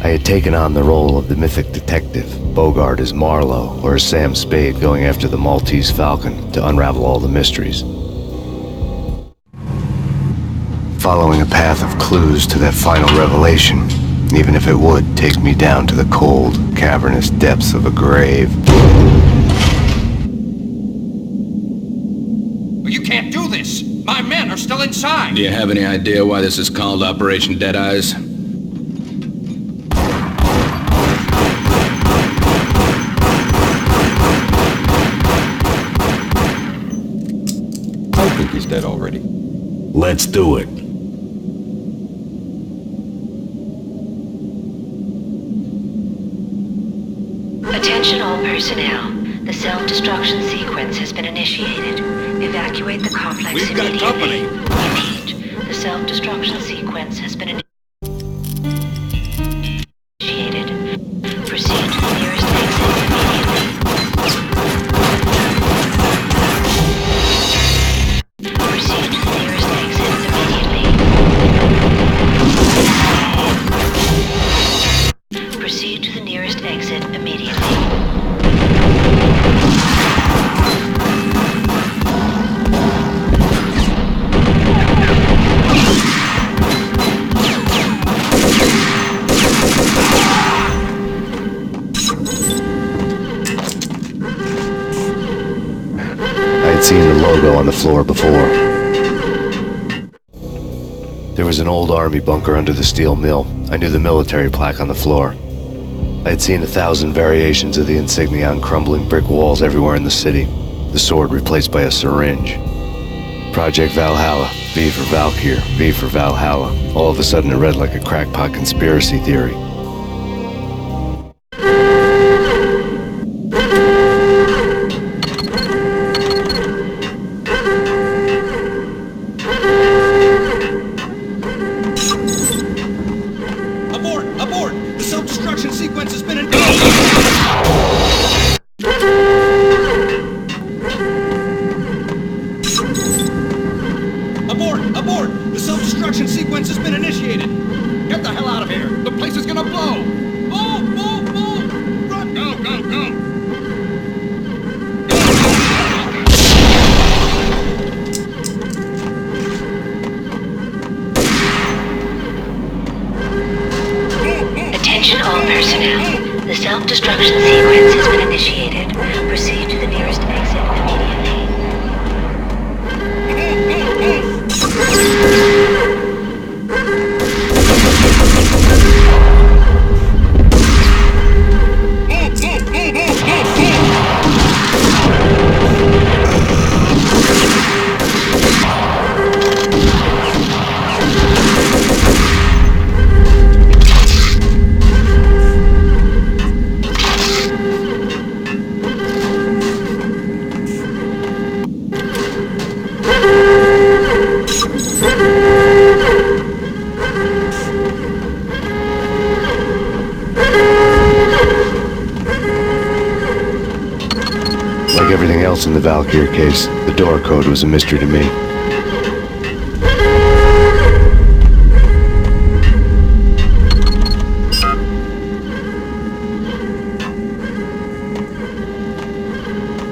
I had taken on the role of the mythic detective, Bogart as Marlowe, or as Sam Spade going after the Maltese Falcon to unravel all the mysteries. Following a path of clues to that final revelation, even if it would take me down to the cold, cavernous depths of a grave. You can't do this! My men are still inside! Do you have any idea why this is called Operation Dead Eyes? I think he's dead already. Let's do it. Attention all personnel. The self-destruction sequence has been initiated. Evacuate the complex We've got immediately. company. Repeat. The self-destruction sequence has been initiated. Proceed to the nearest exit immediately. Proceed to the nearest exit immediately. Proceed to the nearest exit immediately. I had seen the logo on the floor before. There was an old army bunker under the steel mill. I knew the military plaque on the floor. I had seen 1,000 variations of the insignia on crumbling brick walls everywhere in the city. The sword replaced by a syringe. Project Valhalla, V for Valkyr, V for Valhalla. All of a sudden it read like a crackpot conspiracy theory. Abort! Abort! The self-destruction sequence has been Abort! Abort! The self-destruction sequence has been initiated! Get the hell out of here! The place is gonna blow! Move! Move! Move! Run! Go! Go! Go! Attention all personnel. The self-destruction sequence has been initiated. Proceed to the nearest exit immediately. Like everything else in the Valkyr case, the door code was a mystery to me.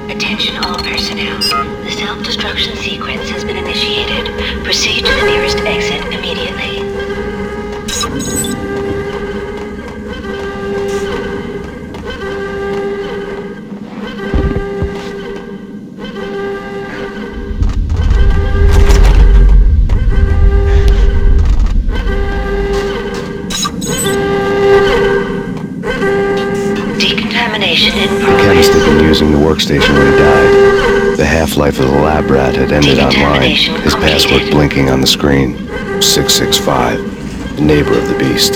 Attention all personnel. The self-destruction sequence has been initiated. Proceed to the nearest exit immediately. Decontamination in The progress. chemist had been using the workstation when he died. The half-life of the lab rat had ended online, his password blinking on the screen. 665, the neighbor of the beast.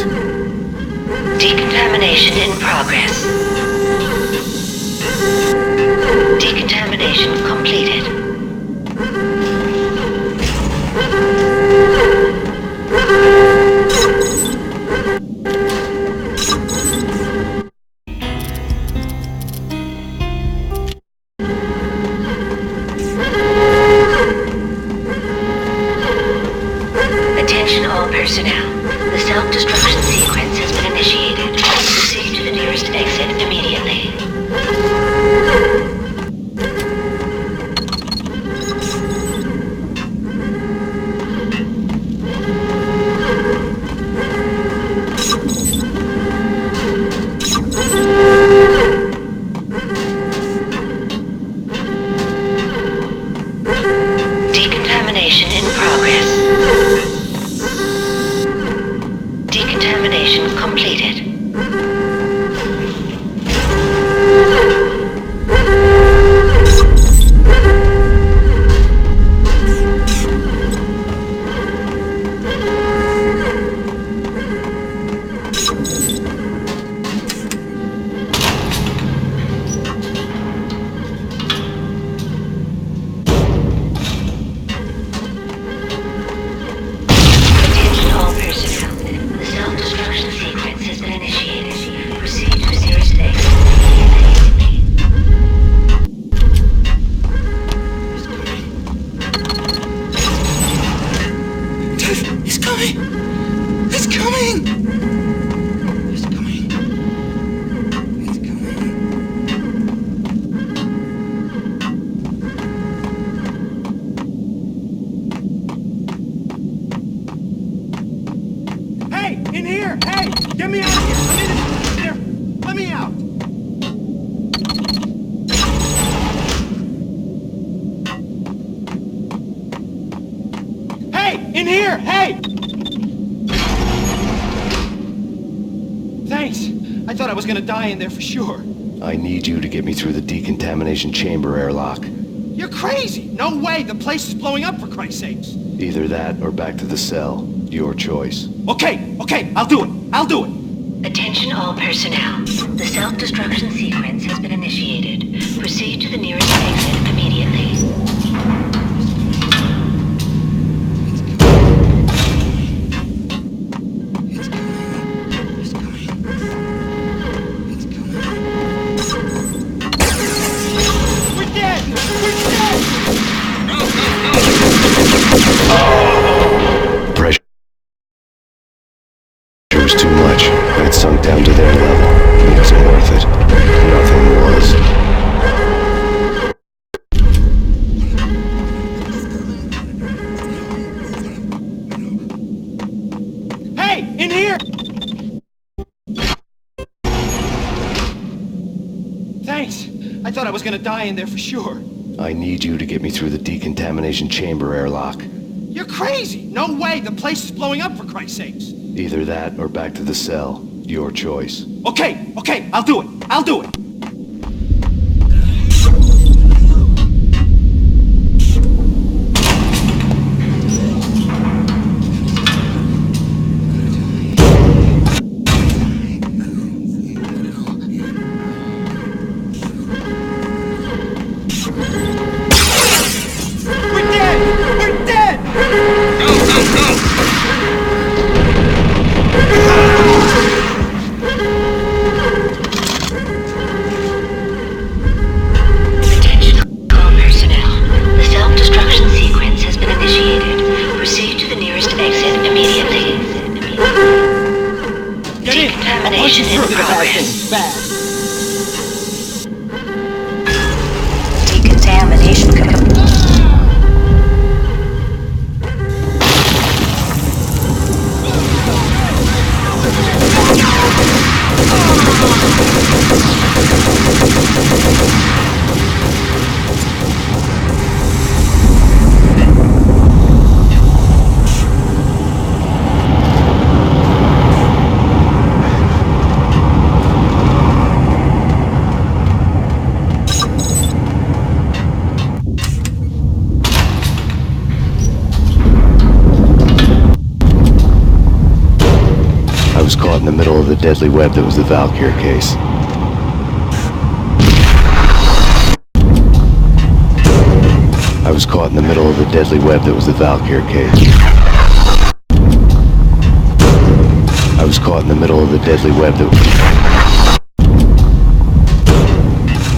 Decontamination in progress. Decontamination completed. personnel. The self-destruction sequence has been initiated. Proceed to the nearest exit immediately. Decontamination in progress. Decontamination completed. Attention all personnel. The self-destruction sequence has been initiated. Proceed to the nearest exit immediately. He's coming! He's coming! He's coming. He's coming. Hey! In here! Hey! Get me out of here! I'm in here! Let me out! Hey! In here! Hey! Thanks. I thought I was gonna die in there for sure. I need you to get me through the decontamination chamber airlock. You're crazy! No way! The place is blowing up, for Christ's sakes! Either that or back to the cell. Your choice. Okay, I'll do it! I'll do it! Attention all personnel. The self-destruction sequence has been initiated. Proceed to the nearest exit immediately. It's coming. It's coming. It's coming. We're dead! We're dead! Pressure was too much. I'd sunk down to their level. It wasn't worth it. Nothing was. Hey! In here! Thanks. I thought I was gonna die in there for sure. I need you to get me through the decontamination chamber airlock. You're crazy! No way! The place is blowing up, for Christ's sakes! Either that or back to the cell. Your choice. Okay, I'll do it! I'll do it! We're dead! We're dead! Attention all personnel. The self-destruction sequence has been initiated. Proceed to the nearest exit immediately. Get in! Decontamination in progress. Fast! Decontamination complete. I was caught in the middle of the deadly web that was the Valkyr case. I was caught in the middle of the deadly web that was the Valkyr case. I was caught in the middle of the deadly web that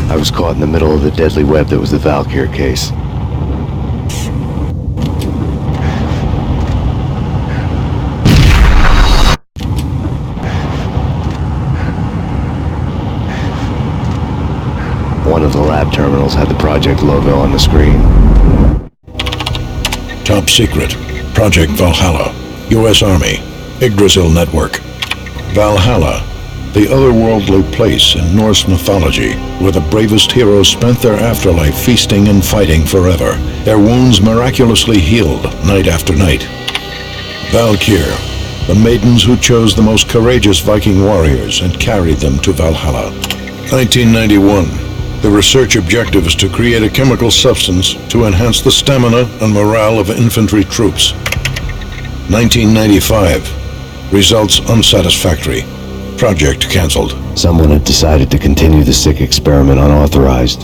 I was caught in the middle of the deadly web that was the Valkyr case. terminals had the project logo on the screen. Top secret. Project Valhalla. U.S. Army. Yggdrasil Network. Valhalla, the otherworldly place in Norse mythology where the bravest heroes spent their afterlife feasting and fighting forever, their wounds miraculously healed night after night. Valkyr, the maidens who chose the most courageous Viking warriors and carried them to Valhalla. 1991. The research objective is to create a chemical substance to enhance the stamina and morale of infantry troops. 1995. Results unsatisfactory. Project cancelled. Someone had decided to continue the sick experiment unauthorized.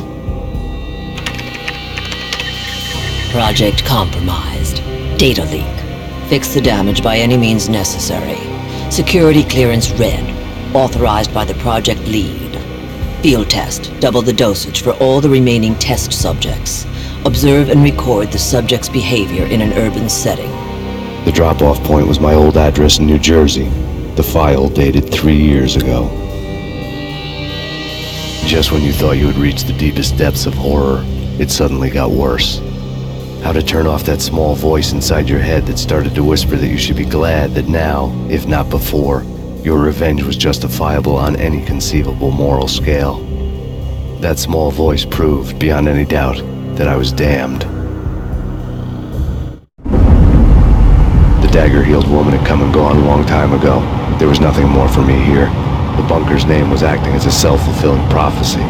Project compromised. Data leak. Fix the damage by any means necessary. Security clearance red. Authorized by the project lead. Field test. Double the dosage for all the remaining test subjects. Observe and record the subject's behavior in an urban setting. The drop-off point was my old address in New Jersey. The file dated 3 years ago. Just when you thought you had reached the deepest depths of horror, it suddenly got worse. How to turn off that small voice inside your head that started to whisper that you should be glad that now, if not before, your revenge was justifiable on any conceivable moral scale. That small voice proved, beyond any doubt, that I was damned. The dagger-heeled woman had come and gone a long time ago. There was nothing more for me here. The bunker's name was acting as a self-fulfilling prophecy.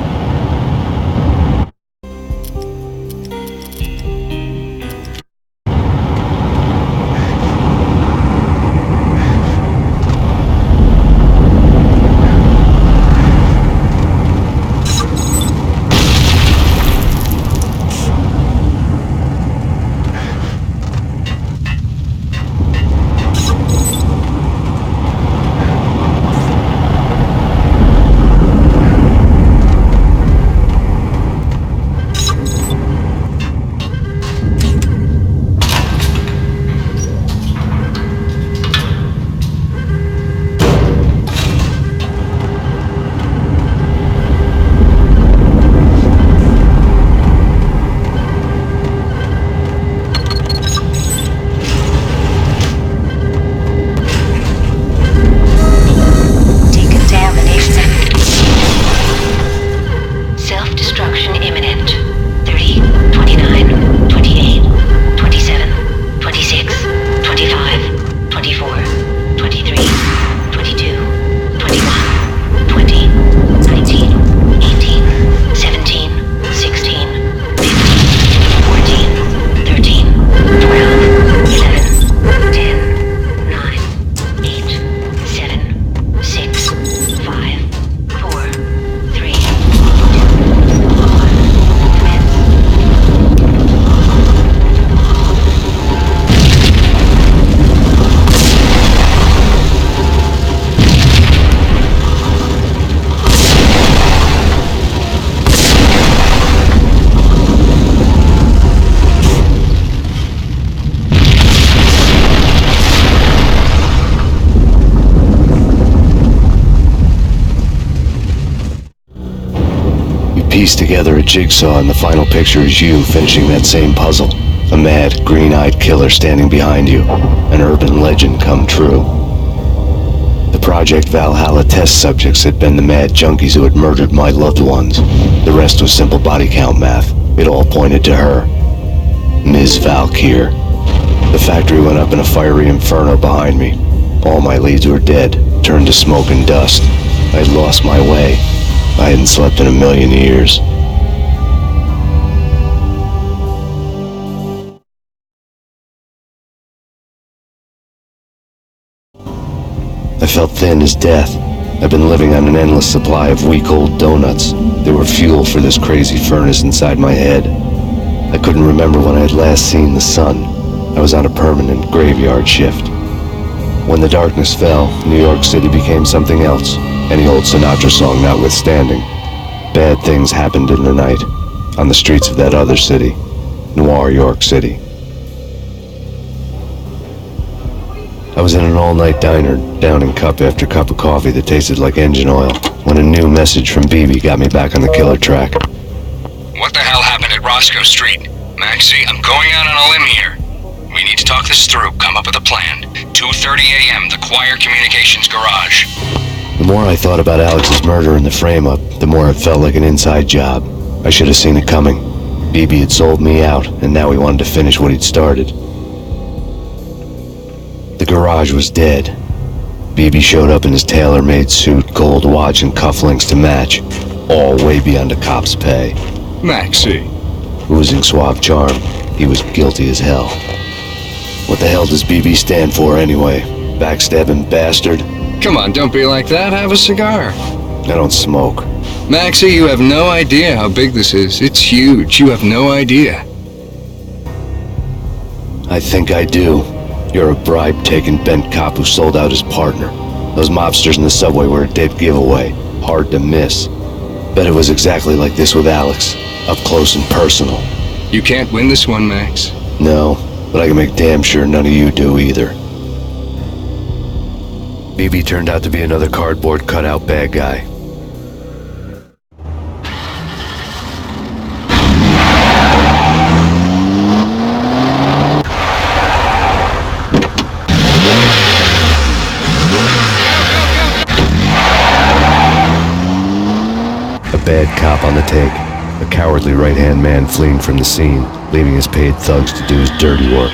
Piece together a jigsaw, and the final picture is you finishing that same puzzle. A mad, green-eyed killer standing behind you. An urban legend come true. The Project Valhalla test subjects had been the mad junkies who had murdered my loved ones. The rest was simple body count math. It all pointed to her. Ms. Valkyr. The factory went up in a fiery inferno behind me. All my leads were dead, turned to smoke and dust. I had lost my way. I hadn't slept in a million years. I felt thin as death. I've been living on an endless supply of week-old donuts. They were fuel for this crazy furnace inside my head. I couldn't remember when I had last seen the sun. I was on a permanent graveyard shift. When the darkness fell, New York City became something else. Any old Sinatra song notwithstanding. Bad things happened in the night, on the streets of that other city, Noir York City. I was in an all-night diner, downing cup after cup of coffee that tasted like engine oil, when a new message from BB got me back on the killer track. What Roscoe Street. Maxie, I'm going out on a limb here. We need to talk this through, come up with a plan. 2:30 a.m., the Choir Communications Garage. The more I thought about Alex's murder and the frame-up, the more it felt like an inside job. I should have seen it coming. BB had sold me out, and now he wanted to finish what he'd started. The garage was dead. BB showed up in his tailor-made suit, gold watch, and cufflinks to match, all way beyond a cop's pay. Maxie. Oozing suave charm, he was guilty as hell. What the hell does BB stand for anyway? Backstabbing bastard? Come on, don't be like that. Have a cigar. I don't smoke. Maxie, you have no idea how big this is. It's huge. You have no idea. I think I do. You're a bribe-taking bent cop who sold out his partner. Those mobsters in the subway were a dead giveaway. Hard to miss. Bet it was exactly like this with Alex. Up close and personal. You can't win this one, Max. No, but I can make damn sure none of you do either. BB turned out to be another cardboard cutout bad guy. A bad cop on the take. A cowardly right-hand man fleeing from the scene, leaving his paid thugs to do his dirty work.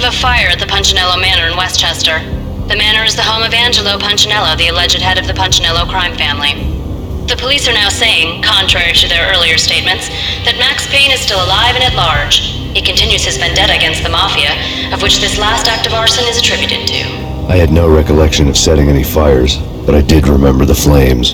of a fire at the Punchinello Manor in Westchester. The manor is the home of Angelo Punchinello, the alleged head of the Punchinello crime family. The police are now saying, contrary to their earlier statements, that Max Payne is still alive and at large. He continues his vendetta against the Mafia, of which this last act of arson is attributed to. I had no recollection of setting any fires, but I did remember the flames.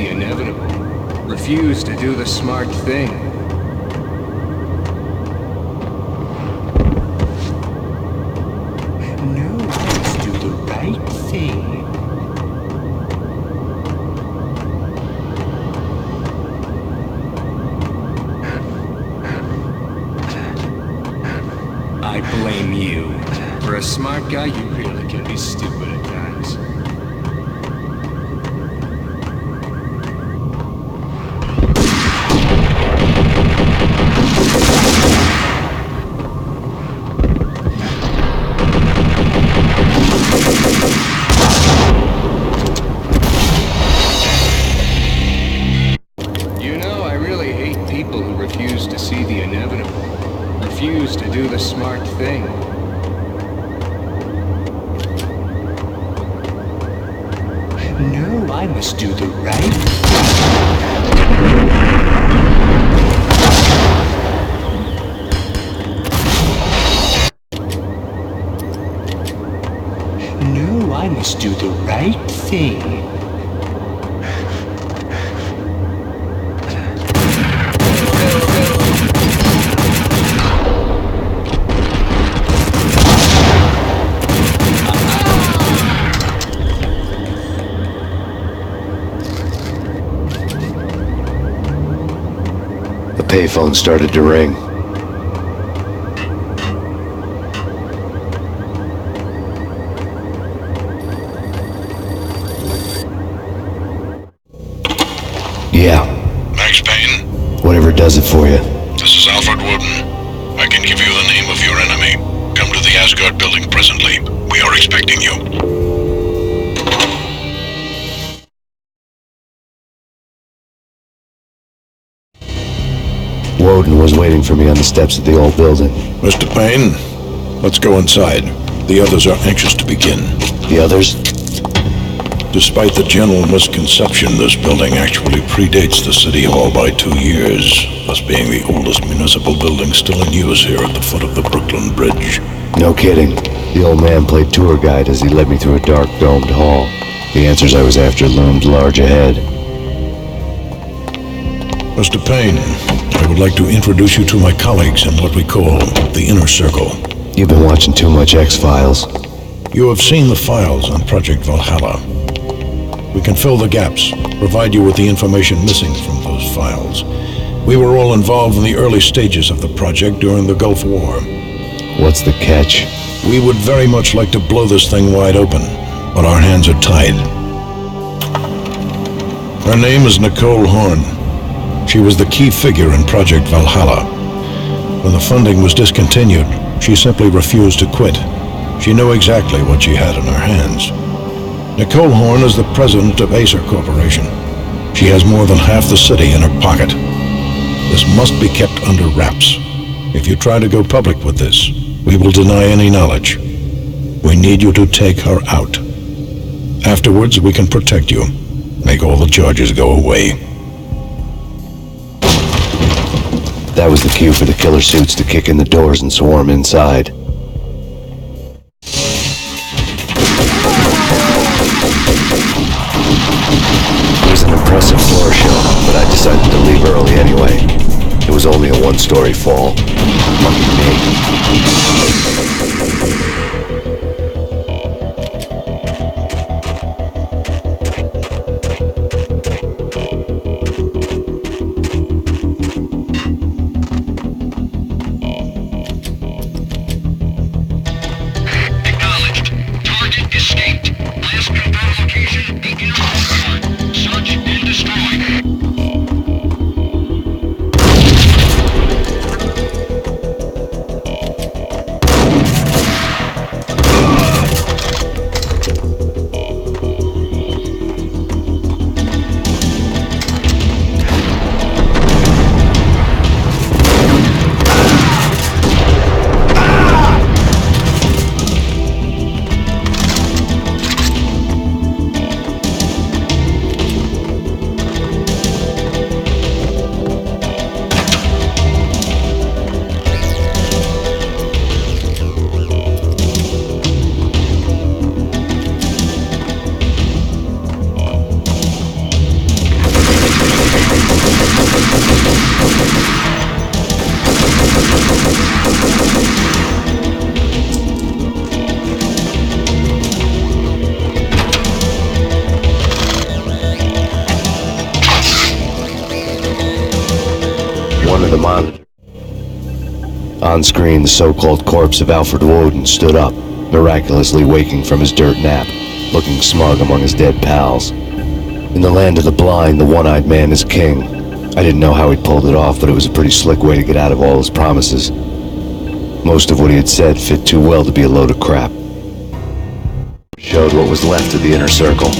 the inevitable. Refuse to do the smart thing. No, let's do the right thing. I blame you. For a smart guy, you really can be stupid at times. You know, I really hate people who refuse to see the inevitable. Refuse to do the smart thing. No, I must do the right thing. No, I must do the right thing. The payphone started to ring. Yeah. Max Payne, Whatever does it for you. this is Alfred Woden. I can give you the name of your enemy. Come to the Asgard building presently. We are expecting you. Woden was waiting for me on the steps of the old building. Mr. Payne, let's go inside. The others are anxious to begin. The others? Despite the general misconception, this building actually predates the City Hall by 2 years, thus being the oldest municipal building still in use here at the foot of the Brooklyn Bridge. No kidding. The old man played tour guide as he led me through a dark domed hall. The answers I was after loomed large ahead. Mr. Payne, I would like to introduce you to my colleagues in what we call the Inner Circle. You've been watching too much X-Files. You have seen the files on Project Valhalla. We can fill the gaps, provide you with the information missing from those files. We were all involved in the early stages of the project during the Gulf War. What's the catch? We would very much like to blow this thing wide open, but our hands are tied. Her name is Nicole Horn. She was the key figure in Project Valhalla. When the funding was discontinued, she simply refused to quit. She knew exactly what she had in her hands. Nicole Horn is the president of Acer Corporation. She has more than half the city in her pocket. This must be kept under wraps. If you try to go public with this, we will deny any knowledge. We need you to take her out. Afterwards, we can protect you. Make all the charges go away. That was the cue for the killer suits to kick in the doors and swarm inside. It was an impressive floor show, but I decided to leave early anyway. It was only a one-story fall. Lucky me. One of the monitors. On screen, the so-called corpse of Alfred Woden stood up, miraculously waking from his dirt nap, looking smug among his dead pals. In the land of the blind, the one-eyed man is king. I didn't know how he'd pulled it off, but it was a pretty slick way to get out of all his promises. Most of what he had said fit too well to be a load of crap. Showed what was left of the inner circle.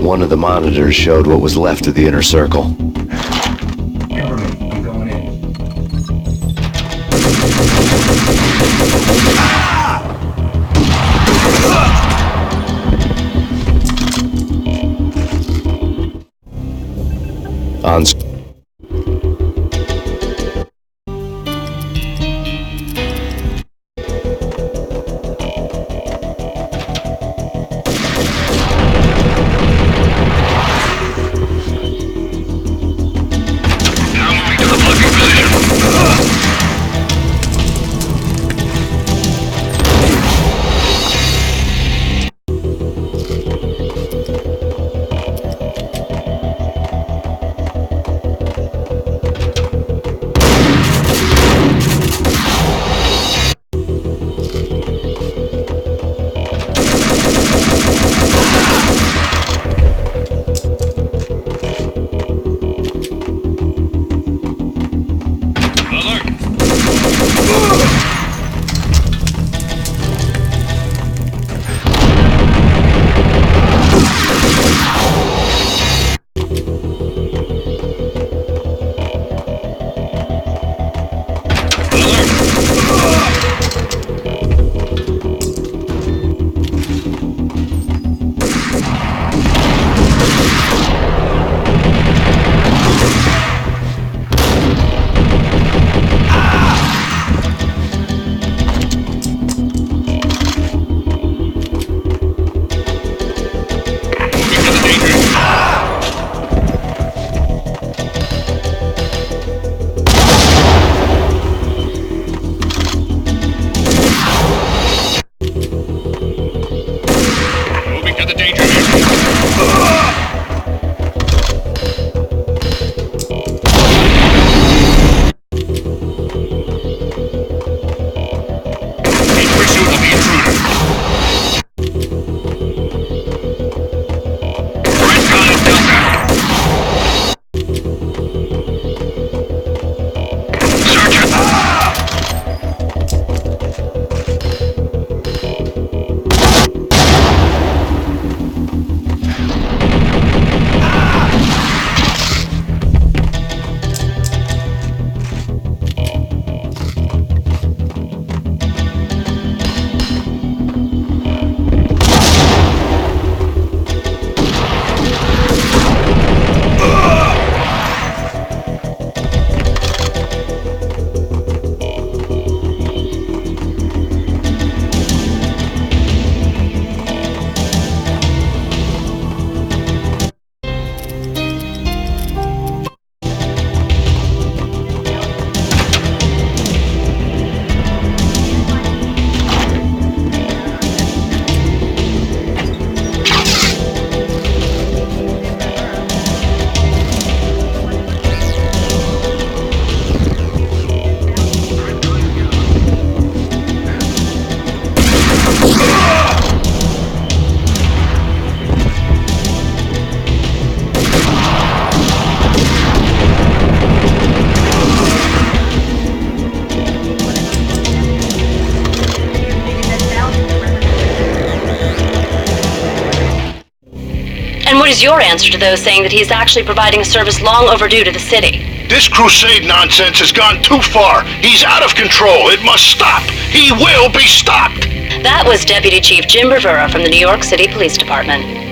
One of the monitors showed what was left of the inner circle. I'm going in. On Now moving to the blocking position. And what is your answer to those saying that he's actually providing a service long overdue to the city? This crusade nonsense has gone too far. He's out of control. It must stop. He will be stopped. That was Deputy Chief Jim Rivera from the New York City Police Department.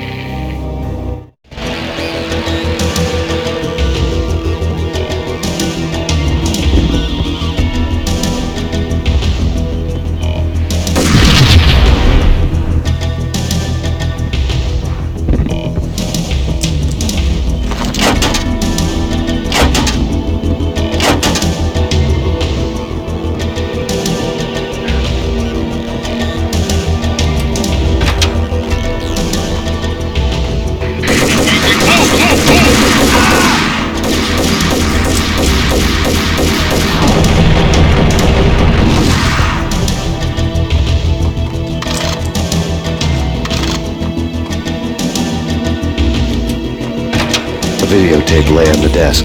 videotape lay on the desk.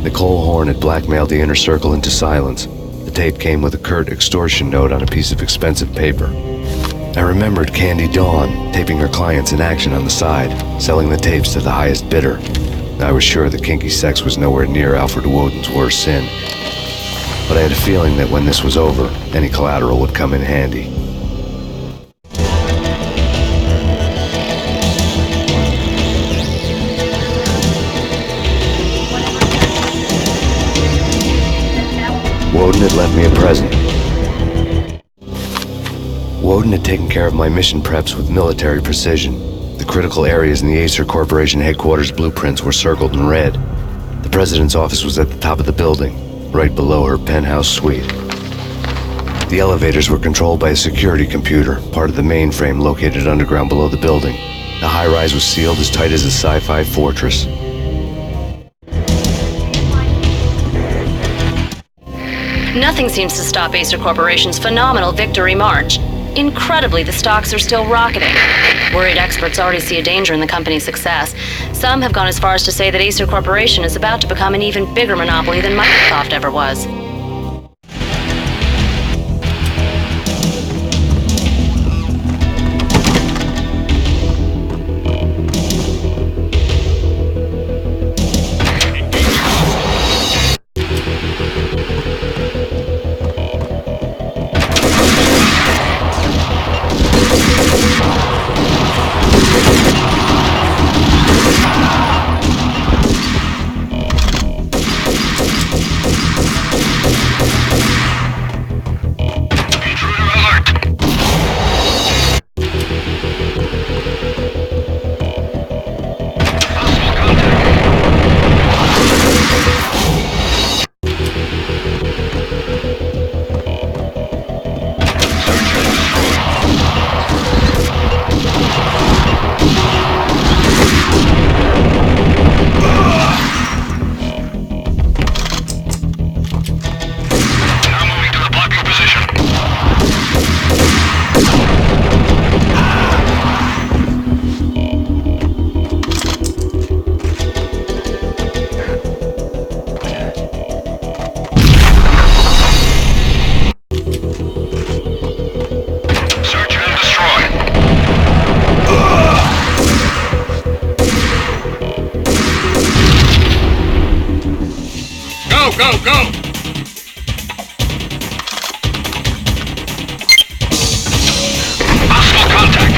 Nicole Horn had blackmailed the inner circle into silence. The tape came with a curt extortion note on a piece of expensive paper. I remembered Candy Dawn taping her clients in action on the side, selling the tapes to the highest bidder. I was sure that kinky sex was nowhere near Alfred Woden's worst sin. But I had a feeling that when this was over, any collateral would come in handy. Woden had left me a present. Woden had taken care of my mission preps with military precision. The critical areas in the Acer Corporation headquarters blueprints were circled in red. The president's office was at the top of the building, right below her penthouse suite. The elevators were controlled by a security computer, part of the mainframe located underground below the building. The high-rise was sealed as tight as a sci-fi fortress. Nothing seems to stop Acer Corporation's phenomenal victory march. Incredibly, the stocks are still rocketing. Worried experts already see a danger in the company's success. Some have gone as far as to say that Acer Corporation is about to become an even bigger monopoly than Microsoft ever was. Go, go! Possible contact!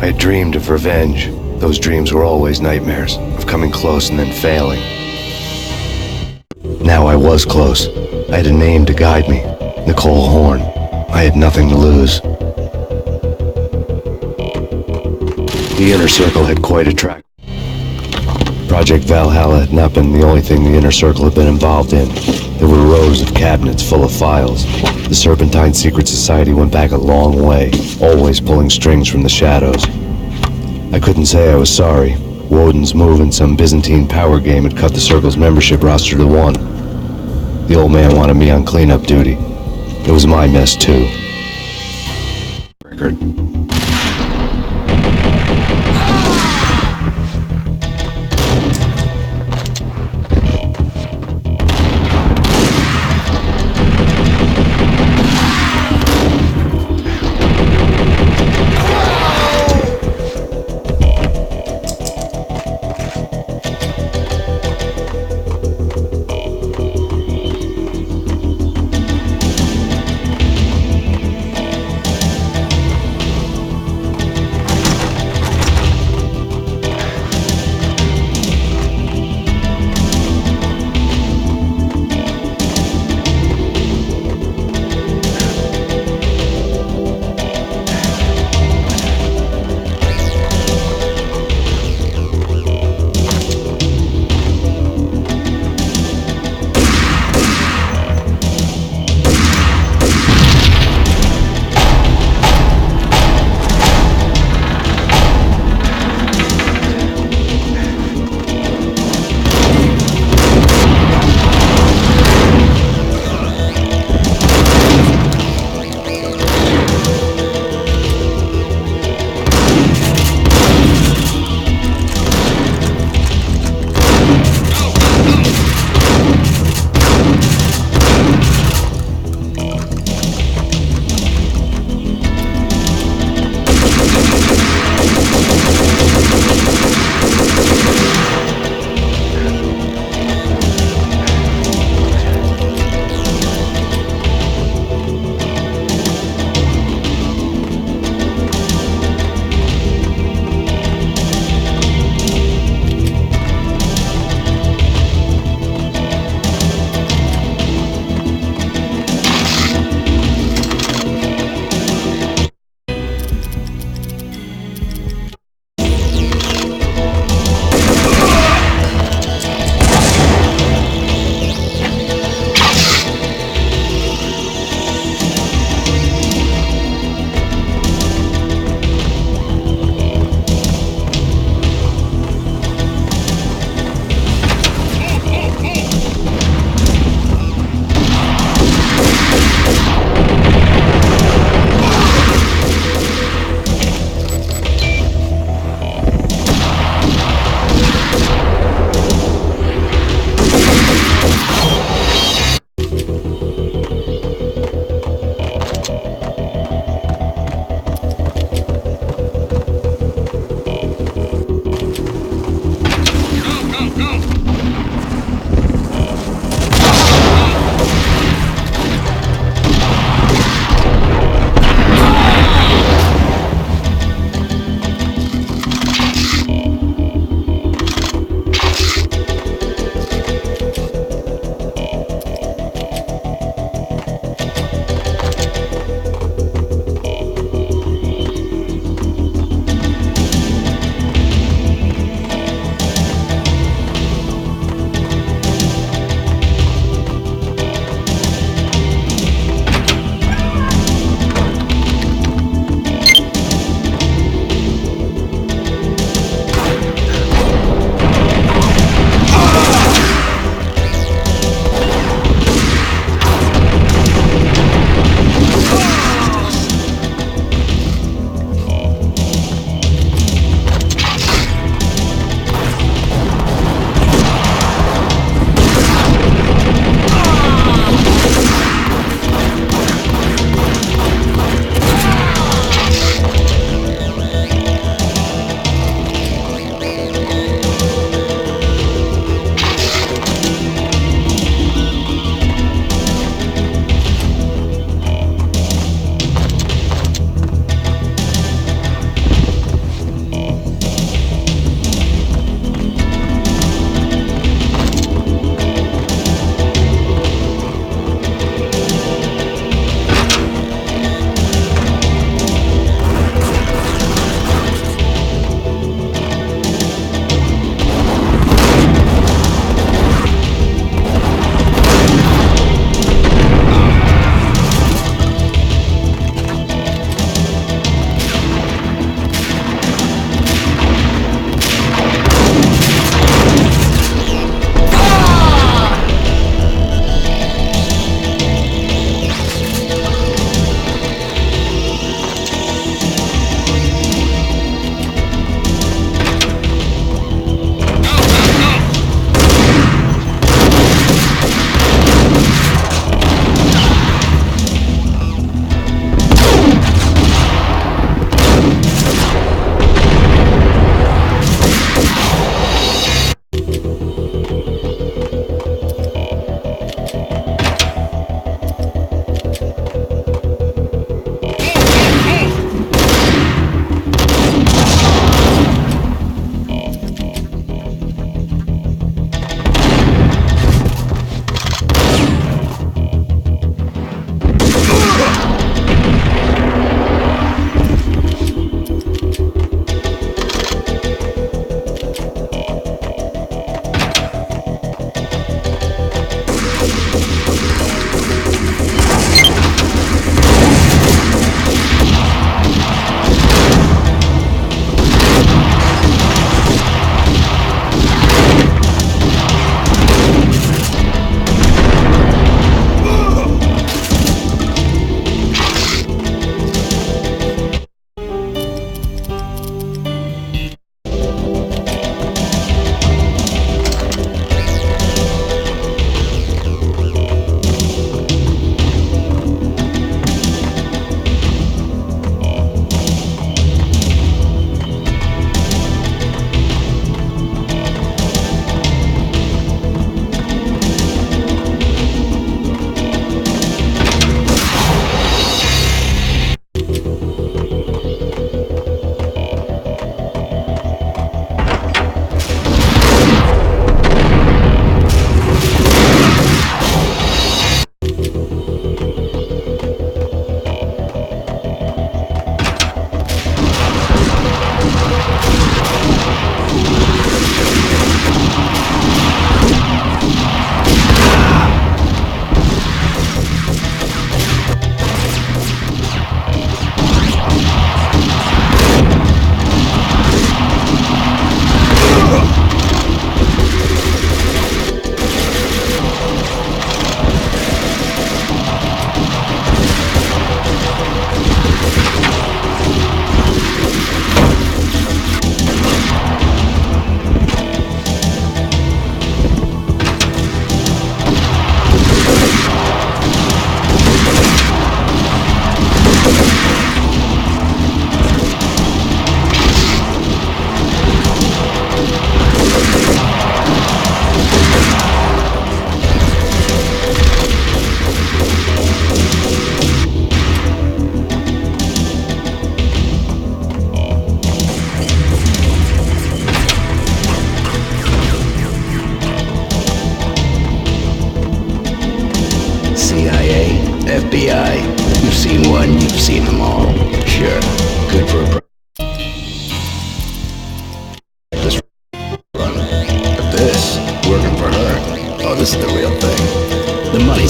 I had dreamed of revenge. Those dreams were always nightmares, of coming close and then failing. Now I was close. I had a name to guide me. Nicole Horn. I had nothing to lose. The Inner Circle had quite a track. Project Valhalla had not been the only thing the Inner Circle had been involved in. There were rows of cabinets full of files. The Serpentine Secret Society went back a long way, always pulling strings from the shadows. I couldn't say I was sorry. Woden's move in some Byzantine power game had cut the Circle's membership roster to 1. The old man wanted me on cleanup duty. It was my mess, too. Record.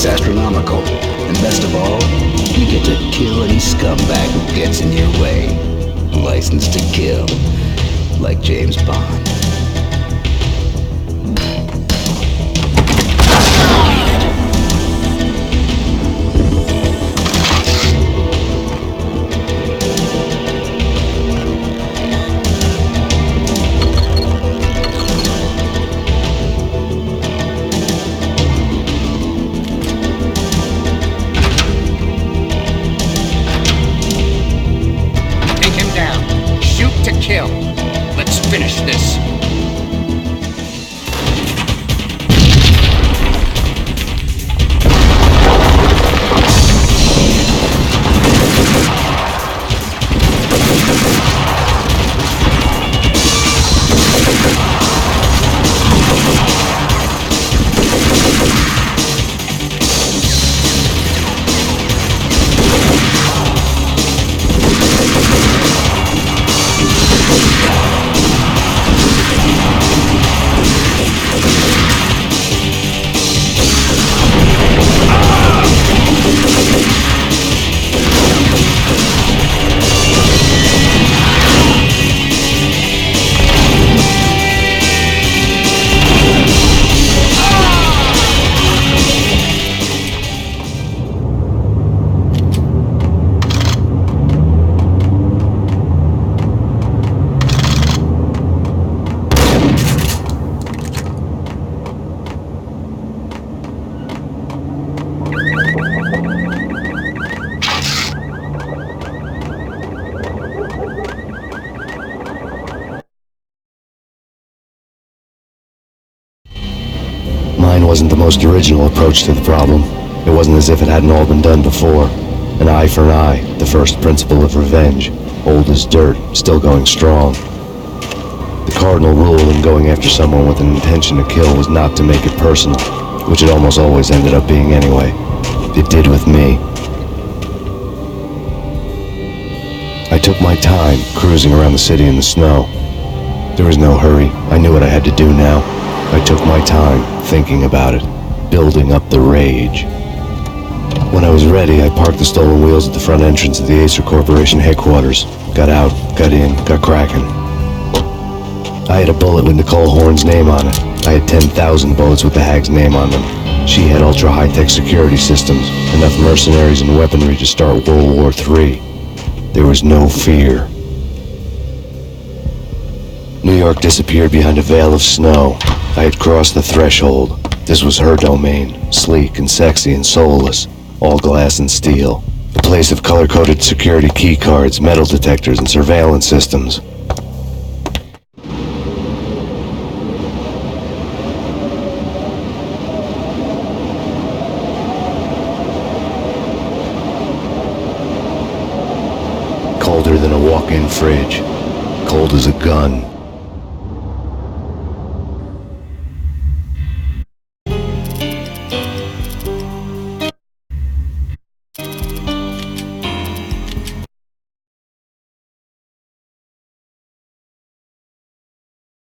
It's astronomical. And best of all, you get to kill any scumbag who gets in your way. License to kill. Like James Bond. Take him down. Shoot to kill. Let's finish this. Mine wasn't the most original approach to the problem. It wasn't as if it hadn't all been done before. An eye for an eye, the first principle of revenge. Old as dirt, still going strong. The cardinal rule in going after someone with an intention to kill was not to make it personal, which it almost always ended up being anyway. It did with me. I took my time, cruising around the city in the snow. There was no hurry. I knew what I had to do now. I took my time, thinking about it, building up the rage. When I was ready, I parked the stolen wheels at the front entrance of the Acer Corporation headquarters. Got out, got in, got cracking. I had a bullet with Nicole Horn's name on it. I had 10,000 bullets with the hag's name on them. She had ultra-high-tech security systems, enough mercenaries and weaponry to start World War III. There was no fear. New York disappeared behind a veil of snow. I had crossed the threshold. This was her domain, sleek and sexy and soulless, all glass and steel. A place of color-coded security key cards, metal detectors, and surveillance systems. Colder than a walk-in fridge. Cold as a gun.